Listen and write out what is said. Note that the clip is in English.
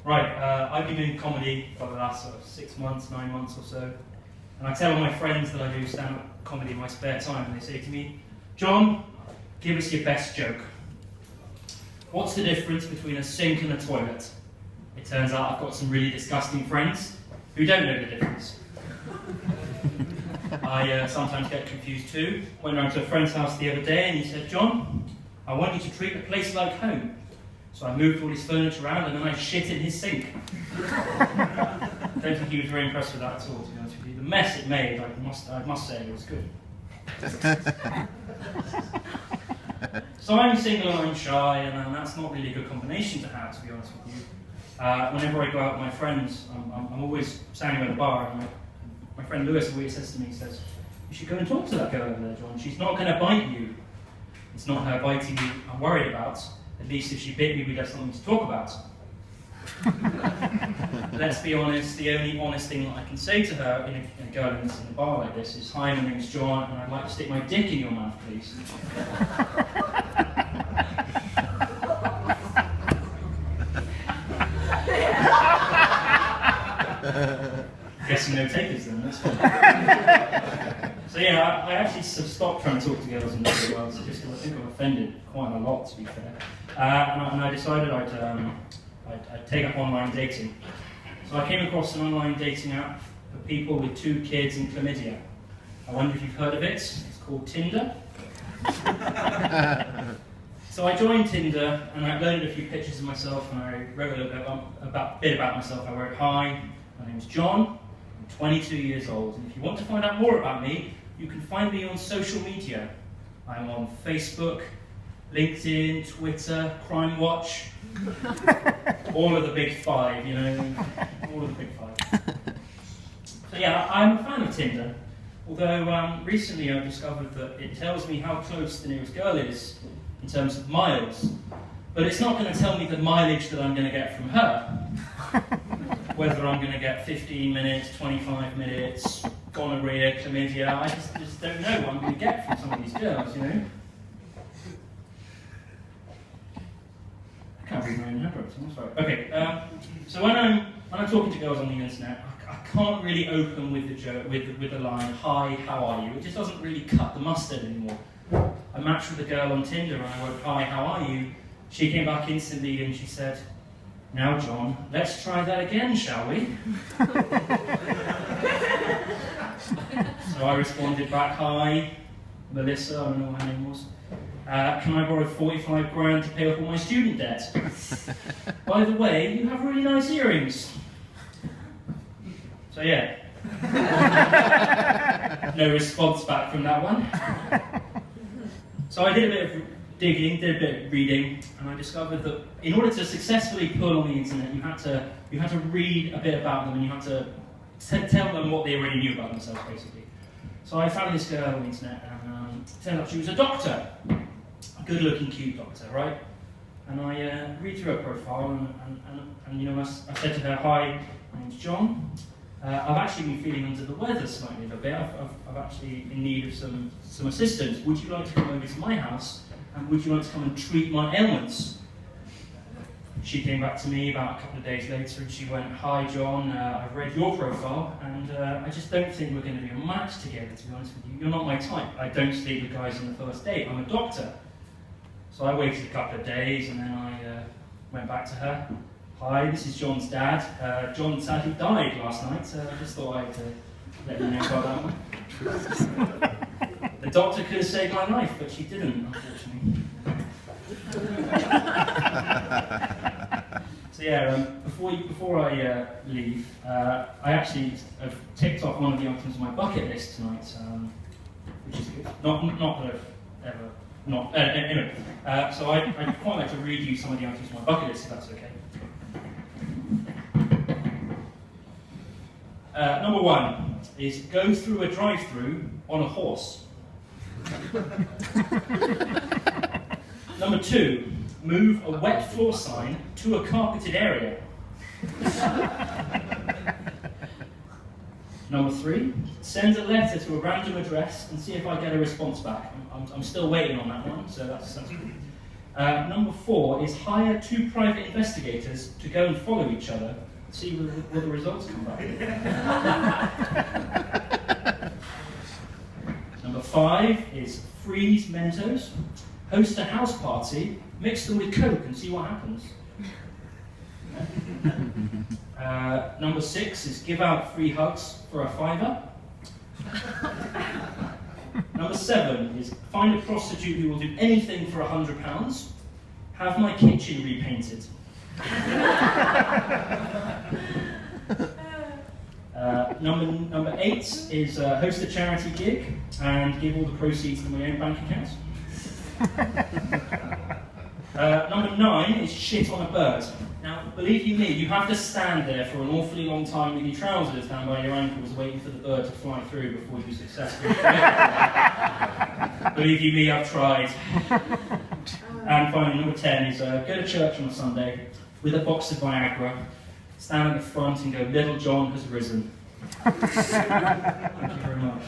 Right, I've been doing comedy for the last sort of 6 months, 9 months or so. And I tell all my friends that I do stand-up comedy in my spare time, and they say to me, John, give us your best joke. What's the difference between a sink and a toilet? It turns out I've got some really disgusting friends who don't know the difference. I sometimes get confused too. Went round to a friend's house the other day and he said, John, I want you to treat the place like home. So I moved all his furniture around and then I shit in his sink. I don't think he was very impressed with that at all, to be honest with you. The mess it made, I must say, it was good. So I'm single and I'm shy, and that's not really a good combination to have, to be honest with you. Whenever I go out with my friends, I'm always standing by the bar, and my friend Lewis always says to me, he says, you should go and talk to that girl over there, John. She's not going to bite you. It's not her biting you I'm worried about. At least if she bit me, we'd have something to talk about. Let's be honest, the only honest thing that I can say to her in a girl in a bar like this is, hi, my name's John, and I'd like to stick my dick in your mouth, please. Guessing no takers then, that's fine. So yeah, I actually stopped trying to talk to girls in the real world, just because I think I've offended quite a lot, to be fair. And I decided I'd take up online dating. So I came across an online dating app for people with 2 kids and chlamydia. I wonder if you've heard of it. It's called Tinder. So I joined Tinder and I uploaded a few pictures of myself and I wrote a little bit about myself. I wrote, hi, my name's John, I'm 22 years old, and if you want to find out more about me, you can find me on social media. I'm on Facebook, LinkedIn, Twitter, Crime Watch, all of the big 5, you know, all of the big 5. So yeah, I'm a fan of Tinder, although recently I've discovered that it tells me how close the nearest girl is in terms of miles, but it's not going to tell me the mileage that I'm going to get from her. Whether I'm going to get 15 minutes, 25 minutes, gonorrhea, chlamydia, I just don't know what I'm going to get from some of these girls, you know. I can't read my own handwriting, I'm sorry. Okay, so when I'm talking to girls on the internet, I can't really open with the joke, with the line, hi, how are you? It just doesn't really cut the mustard anymore. I matched with a girl on Tinder and I wrote, hi, how are you? She came back instantly and she said, now John, let's try that again, shall we? So I responded back, hi, Melissa, I don't know what her name was. Can I borrow 45 grand to pay off all my student debt? By the way, you have really nice earrings. So yeah. No response back from that one. So I did a bit of digging, did a bit of reading, and I discovered that in order to successfully pull on the internet, you had to read a bit about them, and you had to tell them what they already knew about themselves, basically. So I found this girl on the internet, and it turned out she was a doctor, a good-looking, cute doctor, right? And I read through her profile, and you know, I said to her, hi, my name's John. I've actually been feeling under the weather slightly a bit. I've actually in need of some assistance. Would you like to come over to my house? And would you like to come and treat my ailments? She came back to me about a couple of days later and she went, hi John, I've read your profile and I just don't think we're going to be a match together, to be honest with you. You're not my type. I don't sleep with guys on the first date. I'm a doctor. So I waited a couple of days and then I went back to her. Hi, this is John's dad. John sadly died last night, so I just thought I'd let you know about that one. The doctor could have saved my life, but she didn't, unfortunately. So yeah, before I leave, I actually have ticked off one of the items on my bucket list tonight, which is good. Not that I've ever not. Anyway, so I'd quite like to read you some of the items on my bucket list, if that's okay. Number 1 is go through a drive-through on a horse. Number 2, move a wet floor sign to a carpeted area. Number 3, send a letter to a random address and see if I get a response back. I'm still waiting on that one, so that's good. Number 4 is hire 2 private investigators to go and follow each other, see what the results come back. Number 5 is freeze Mentos, host a house party, mix them with Coke and see what happens. Number 6 is give out free hugs for a £5. Number 7 is find a prostitute who will do anything for £100. Have my kitchen repainted. Number 8 is host a charity gig and give all the proceeds to my own bank account. Number 9 is shit on a bird. Now, believe you me, you have to stand there for an awfully long time with your trousers down by your ankles waiting for the bird to fly through before you successfully believe you me, I've tried. And finally, number 10 is go to church on a Sunday with a box of Viagra, stand at the front and go, Little John has risen. Thank you very much.